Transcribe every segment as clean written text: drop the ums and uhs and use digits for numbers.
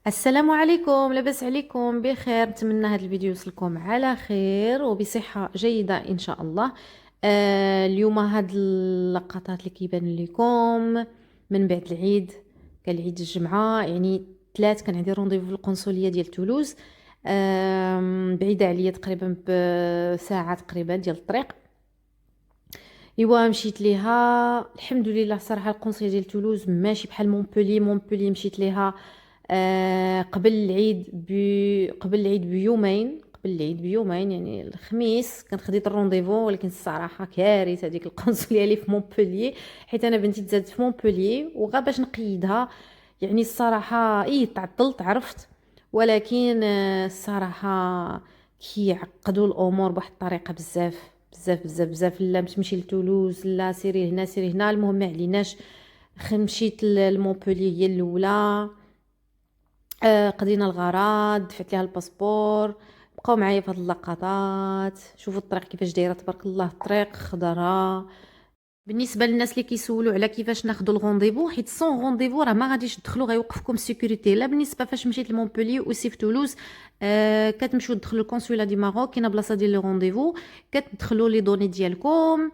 السلام عليكم، لاباس عليكم بخير. نتمنى هذا الفيديو يوصلكم على خير وبصحة جيدة ان شاء الله. اليوم هاد اللقطات اللي كيبان لكم من بعد العيد. كان العيد الجمعة يعني ثلاث، كان عندي رونديفو في القنصلية ديال تولوز. بعيدة عليا تقريبا بساعة تقريبا ديال الطريق. ايوا مشيت ليها الحمد لله. صراحه القنصليه ديال تولوز ماشي بحال مونبولي مشيت ليها قبل العيد بيومين. يعني الخميس كنت خديت الرونديفو، ولكن الصراحه كارثه هذيك القنصليه اللي في مونبوليي، حيت انا بنتي تزادت في مونبوليي وغا باش نقيدها. يعني الصراحه تعطلت عرفت. ولكن الصراحه كيعقدوا الامور بواحد الطريقه بزاف بزاف بزاف بزاف. لا تمشي لتولوز، لا سيري هنا سيري هنا، المهم ما عليناش. مشيت لمونبولي هي الاولى. قضينا الغرض، دفعت ليها الباسبور. بقاو معايا في هاد اللقطات. شوفوا الطريق كيفاش دايره، تبارك الله، الطريق خضراء. بالنسبه للناس اللي كيسولوا على كيفاش ناخذوا الغونديفو، حيت سون غونديفو راه ما غاديش تدخلوا، غيوقفكم السيكوريتي. لا بالنسبه فاش مشيت لمونبولي وسي في تولوز، كتمشيو تدخلوا الكونسولا دي ماروك، كاينه بلاصه ديال لي رونديفو. كتدخلوا لي دوني ديالكم،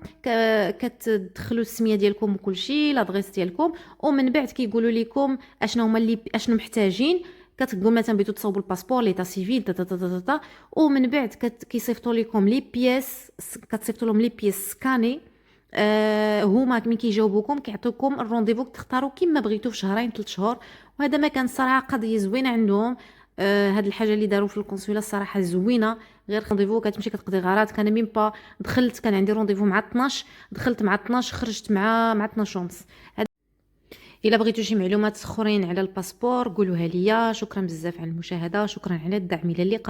كتدخلوا السميه ديالكم وكلشي، لادريس ديالكم، ومن بعد كيقولوا لكم اشنو هما اللي اشنو محتاجين. كتقول مثلا بغيتو تصاوبوا الباسبور، ليتا سيفيل، تا تا تا تا تا. ومن بعد كيصيفطوا لكم لي بياس، كتصيفطوا لهم لي بياس سكاني. هما ملي كيجاوبوكم كيعطيوكم الرونديفو تختاروا كيما بغيتو في شهرين 3 شهور. وهذا ما كان صراحه قضيه زوينه عندهم. هاد الحاجه اللي داروا في القنصله الصراحه زوينه. غير رونديفو كتمشي كتقضي غرض. كان ميم با دخلت، كان عندي رونديفو مع 12، دخلت مع 12 خرجت مع 12 ونص. الا بغيتو شي معلومات اخرين على الباسبور قولوها ليا. شكرا بزاف على المشاهده، شكرا على الدعم، الى اللقاء.